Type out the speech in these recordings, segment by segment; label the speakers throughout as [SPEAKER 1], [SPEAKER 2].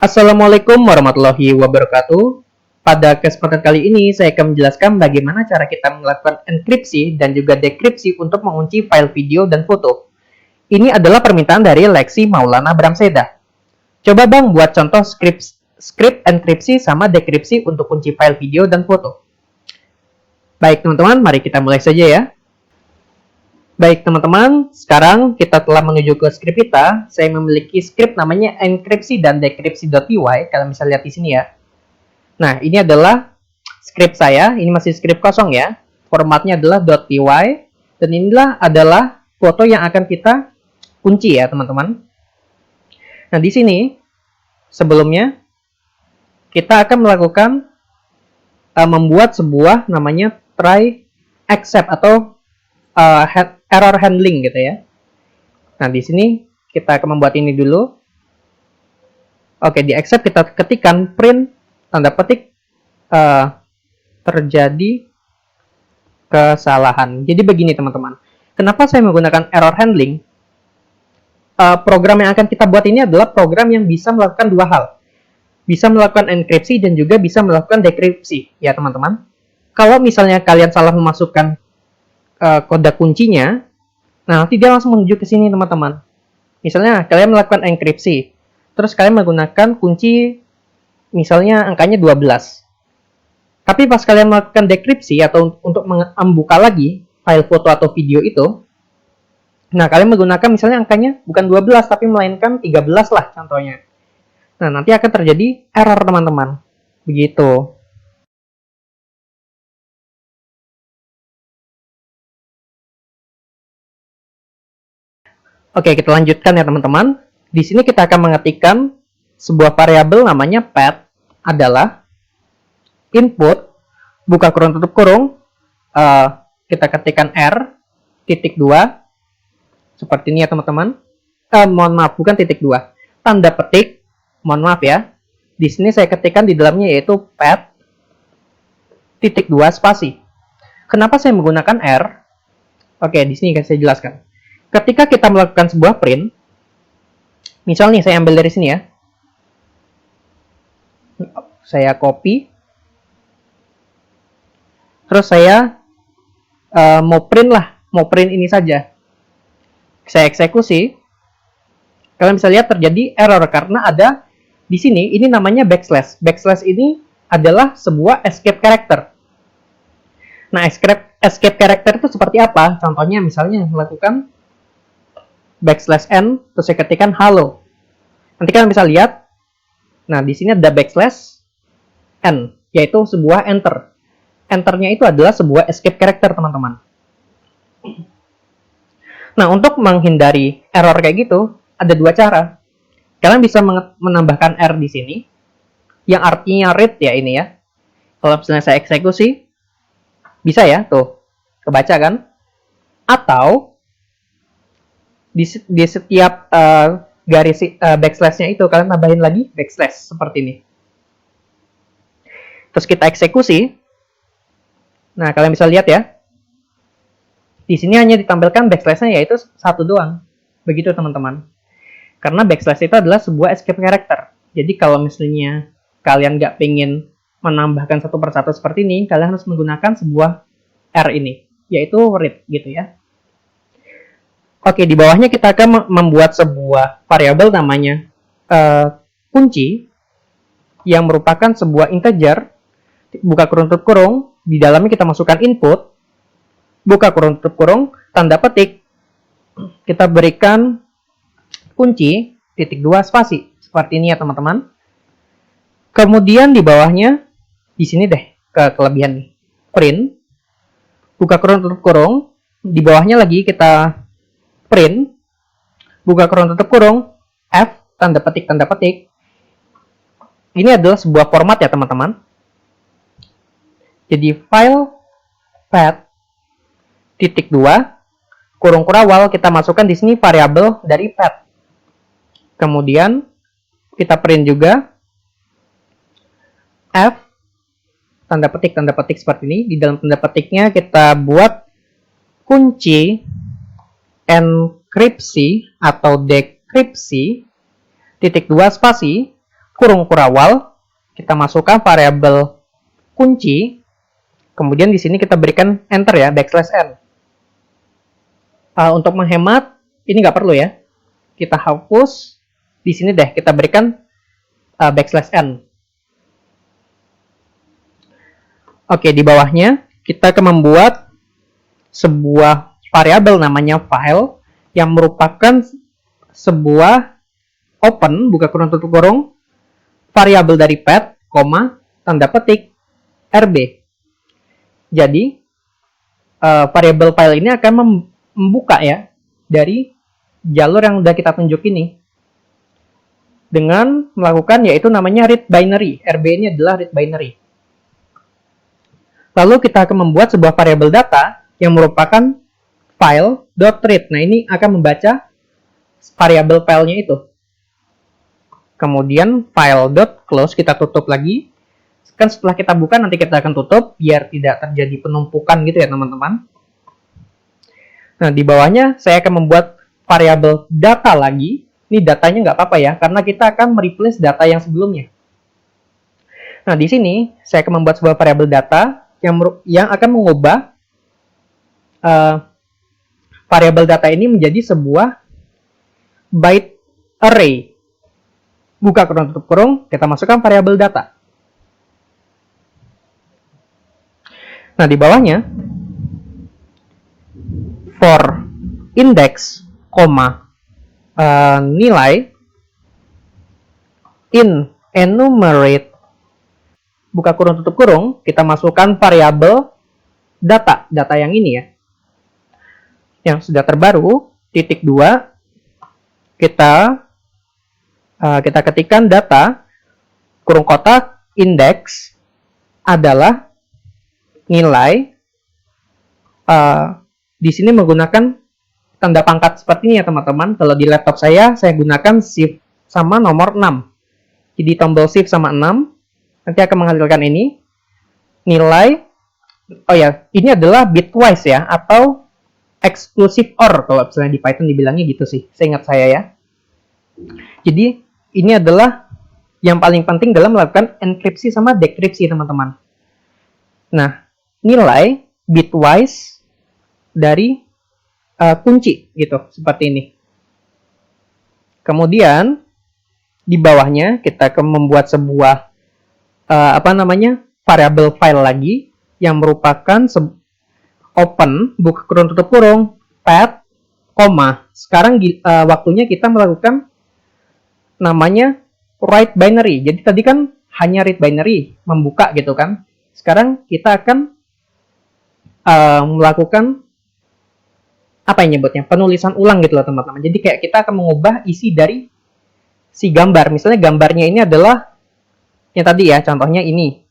[SPEAKER 1] Assalamualaikum warahmatullahi wabarakatuh. Pada kesempatan kali ini, saya akan menjelaskan bagaimana cara kita melakukan enkripsi dan juga dekripsi untuk mengunci file video dan foto. Ini adalah permintaan dari Leksi Maulana Bramseda. Coba Bang buat contoh script enkripsi sama dekripsi untuk kunci file video dan foto. Baik teman-teman, mari kita mulai saja ya. Baik teman-teman, sekarang kita telah menuju ke script kita. Saya memiliki script namanya enkripsi dan dekripsi.py. Kalian bisa lihat di sini ya. Nah, ini adalah script saya. Ini masih script kosong ya. Formatnya adalah .py. Dan inilah adalah foto yang akan kita kunci ya teman-teman. Nah, di sini sebelumnya kita akan melakukan membuat sebuah namanya try accept atau error handling gitu ya. Nah, di sini kita akan membuat ini dulu. Oke, di accept kita ketikkan print tanda petik terjadi kesalahan. Jadi begini teman-teman. Kenapa saya menggunakan error handling? Program yang akan kita buat ini adalah program yang bisa melakukan dua hal. Bisa melakukan enkripsi dan juga bisa melakukan dekripsi ya teman-teman. Kalau misalnya kalian salah memasukkan kode kuncinya, nah nanti dia langsung menuju ke sini teman-teman. Misalnya kalian melakukan enkripsi, terus kalian menggunakan kunci misalnya angkanya 12. Tapi pas kalian melakukan dekripsi atau untuk membuka lagi file foto atau video itu, nah kalian menggunakan misalnya angkanya bukan 12 tapi melainkan 13 lah contohnya. Nah nanti akan terjadi error teman-teman. Begitu. Oke, kita lanjutkan ya teman-teman. Di sini kita akan mengetikkan sebuah variabel namanya path adalah input, buka kurung tutup kurung, kita ketikkan R, titik 2, seperti ini ya teman-teman. Mohon maaf, bukan titik 2, tanda petik, mohon maaf ya. Di sini saya ketikkan di dalamnya yaitu path, titik 2, spasi. Kenapa saya menggunakan R? Oke, di sini saya jelaskan. Ketika kita melakukan sebuah print, misalnya saya ambil dari sini ya, saya copy, terus saya mau print ini saja, saya eksekusi, kalian bisa lihat terjadi error karena ada di sini, ini namanya backslash. Backslash ini adalah sebuah escape character. Nah, escape character itu seperti apa? Contohnya misalnya melakukan backslash n, terus saya ketikkan halo. Nanti kalian bisa lihat, nah di sini ada backslash n, yaitu sebuah enter. Enternya itu adalah sebuah escape character teman-teman. Nah untuk menghindari error kayak gitu, ada dua cara. Kalian bisa menambahkan r di sini, yang artinya read ya ini ya. Kalau misalnya saya eksekusi, bisa ya, tuh, kebaca kan? Atau di setiap garis backslash-nya itu kalian tambahin lagi backslash seperti ini. Terus kita eksekusi. Nah, kalian bisa lihat ya. Di sini hanya ditampilkan backslash-nya yaitu satu doang. Begitu teman-teman. Karena backslash itu adalah sebuah escape character. Jadi kalau misalnya kalian nggak pengen menambahkan satu persatu seperti ini, kalian harus menggunakan sebuah R ini, yaitu read gitu ya. Oke, di bawahnya kita akan membuat sebuah variabel namanya kunci yang merupakan sebuah integer, buka kurung tutup kurung, di dalamnya kita masukkan input, buka kurung tutup kurung, tanda petik, kita berikan kunci, titik 2 spasi, seperti ini ya teman-teman. Kemudian di bawahnya, di sini deh, kelebihan nih, print, buka kurung tutup kurung, di bawahnya lagi kita print, buka kurung tutup kurung, F, tanda petik. Ini adalah sebuah format ya teman-teman. Jadi file path titik 2 kurung kurawal kita masukkan di sini variabel dari path. Kemudian kita print juga F, tanda petik seperti ini. Di dalam tanda petiknya kita buat kunci enkripsi atau dekripsi titik 2 spasi kurung kurawal, kita masukkan variabel kunci, kemudian di sini kita berikan enter ya, \n. Untuk menghemat, ini nggak perlu ya. Kita hapus, di sini deh kita berikan \n. Oke, di bawahnya kita akan membuat sebuah variabel namanya file yang merupakan sebuah open, buka kurung tutup kurung, variabel dari path, tanda petik, rb. Jadi, variabel file ini akan membuka ya dari jalur yang sudah kita tunjuk ini dengan melakukan yaitu namanya read binary. RB ini adalah read binary. Lalu kita akan membuat sebuah variabel data yang merupakan file.read. Nah, ini akan membaca variabel filenya itu. Kemudian file.close kita tutup lagi. Kan setelah kita buka nanti kita akan tutup biar tidak terjadi penumpukan gitu ya teman-teman. Nah, di bawahnya saya akan membuat variabel data lagi. Ini datanya nggak apa-apa ya, karena kita akan mereplace data yang sebelumnya. Nah, di sini saya akan membuat sebuah variabel data yang akan mengubah variabel data ini menjadi sebuah byte array. Buka kurung tutup kurung, kita masukkan variabel data. Nah, di bawahnya for index, nilai in enumerate, buka kurung tutup kurung, kita masukkan variabel data yang ini ya. Yang sudah terbaru, titik 2, kita ketikkan data, kurung kotak, index adalah nilai, di sini menggunakan tanda pangkat seperti ini ya teman-teman. Kalau di laptop saya gunakan shift sama nomor 6. Jadi tombol shift sama 6, nanti akan menghasilkan ini. Nilai, oh ya, ini adalah bitwise ya, atau exclusive OR, kalau misalnya di Python dibilangnya gitu sih, seingat saya ya. Jadi, ini adalah yang paling penting dalam melakukan enkripsi sama dekripsi teman-teman. Nah, nilai bitwise dari kunci gitu, seperti ini. Kemudian di bawahnya kita akan membuat sebuah variabel file lagi yang merupakan open, buka kurung tutup kurung, path, sekarang waktunya kita melakukan namanya write binary. Jadi tadi kan hanya read binary, membuka gitu kan. Sekarang kita akan melakukan apa yang nyebutnya, penulisan ulang gitu loh teman-teman. Jadi kayak kita akan mengubah isi dari si gambar. Misalnya gambarnya ini adalah yang tadi ya, contohnya ini.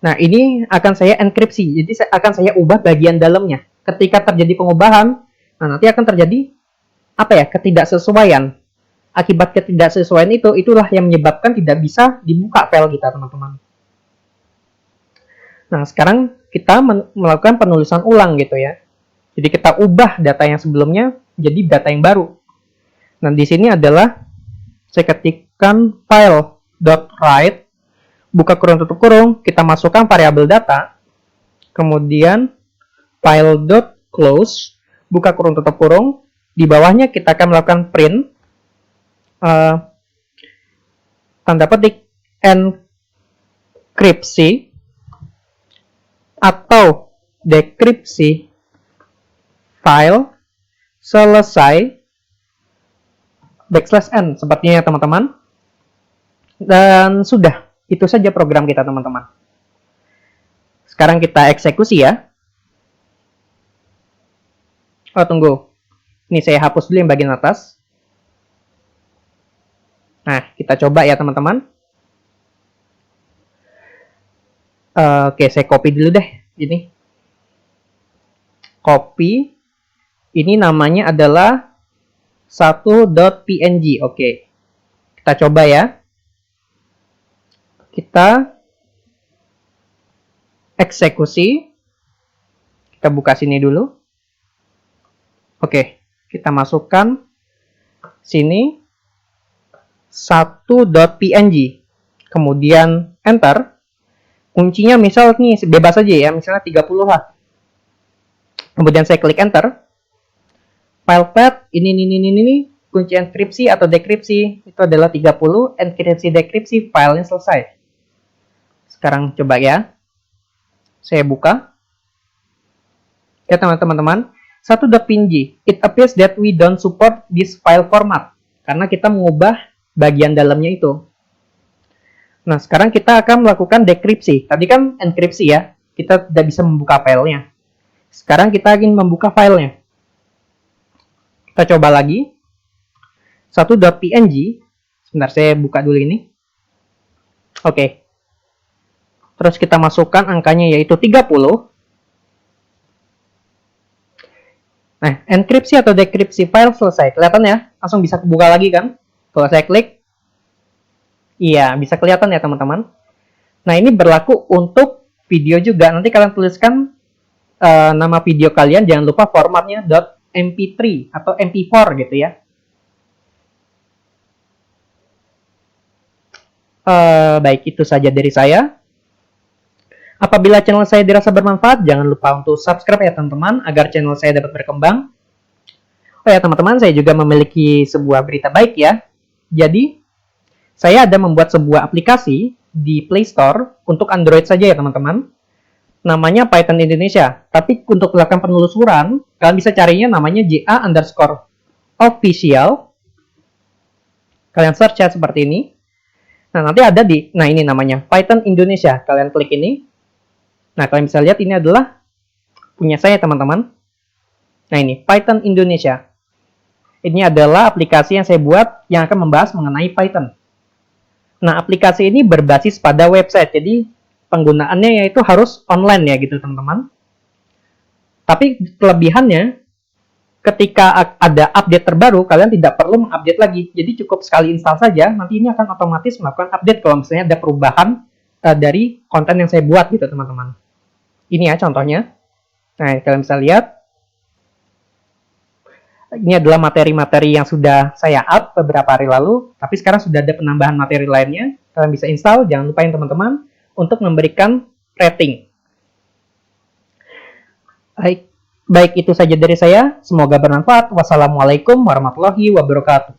[SPEAKER 1] Nah, ini akan saya enkripsi. Jadi akan saya ubah bagian dalamnya. Ketika terjadi pengubahan, nah nanti akan terjadi ketidaksesuaian. Akibat ketidaksesuaian itulah yang menyebabkan tidak bisa dibuka file kita, teman-teman. Nah, sekarang kita melakukan penulisan ulang gitu ya. Jadi kita ubah data yang sebelumnya jadi data yang baru. Nah, di sini adalah saya ketikkan file.write, buka kurung tutup kurung, kita masukkan variabel data, kemudian file.close, buka kurung tutup kurung, di bawahnya kita akan melakukan print, tanda petik, enkripsi, atau dekripsi file selesai \n sepertinya teman-teman. Dan sudah, itu saja program kita teman-teman. Sekarang kita eksekusi ya. Oh tunggu, ini saya hapus dulu yang bagian atas. Nah, kita coba ya teman-teman. Oke, saya copy dulu deh ini. Copy. Ini namanya adalah 1.png. Oke. Kita coba ya. Kita eksekusi. Kita buka sini dulu. Oke, kita masukkan sini. 1.png, kemudian enter. Kuncinya misal nih bebas aja ya, misalnya 30 lah. Kemudian saya klik enter. File path ini kunci enkripsi atau dekripsi itu adalah 30, enkripsi dekripsi filenya selesai. Sekarang coba ya. Saya buka. Ya teman-teman, 1.png. It appears that we don't support this file format karena kita mengubah bagian dalamnya itu. Nah, sekarang kita akan melakukan dekripsi. Tadi kan enkripsi ya. Kita tidak bisa membuka filenya. Sekarang kita ingin membuka filenya. Kita coba lagi. 1.png. Sebentar, saya buka dulu ini. Oke. Terus kita masukkan angkanya yaitu 30. Nah, enkripsi atau dekripsi file selesai. Kelihatan ya? Langsung bisa kebuka lagi kan? Kalau saya klik. Iya, bisa kelihatan ya teman-teman. Nah, ini berlaku untuk video juga. Nanti kalian tuliskan nama video kalian. Jangan lupa formatnya .mp3 atau mp4 gitu ya. Baik, itu saja dari saya. Apabila channel saya dirasa bermanfaat, jangan lupa untuk subscribe ya teman-teman, agar channel saya dapat berkembang. Oh ya teman-teman, saya juga memiliki sebuah berita baik ya. Jadi, saya ada membuat sebuah aplikasi di Play Store untuk Android saja ya teman-teman. Namanya Python Indonesia. Tapi untuk melakukan penelusuran, kalian bisa carinya namanya JA_official. Kalian search ya seperti ini. Nah, nanti ada nah ini namanya Python Indonesia. Kalian klik ini. Nah, kalian bisa lihat ini adalah punya saya teman-teman. Nah, ini Python Indonesia. Ini adalah aplikasi yang saya buat yang akan membahas mengenai Python. Nah, aplikasi ini berbasis pada website. Jadi, penggunaannya yaitu harus online ya gitu teman-teman. Tapi kelebihannya, ketika ada update terbaru, kalian tidak perlu mengupdate lagi. Jadi, cukup sekali install saja. Nanti ini akan otomatis melakukan update kalau misalnya ada perubahan dari konten yang saya buat gitu teman-teman. Ini ya contohnya. Nah, kalian bisa lihat. Ini adalah materi-materi yang sudah saya up beberapa hari lalu. Tapi sekarang sudah ada penambahan materi lainnya. Kalian bisa install. Jangan lupain teman-teman untuk memberikan rating. Baik, itu saja dari saya. Semoga bermanfaat. Wassalamualaikum warahmatullahi wabarakatuh.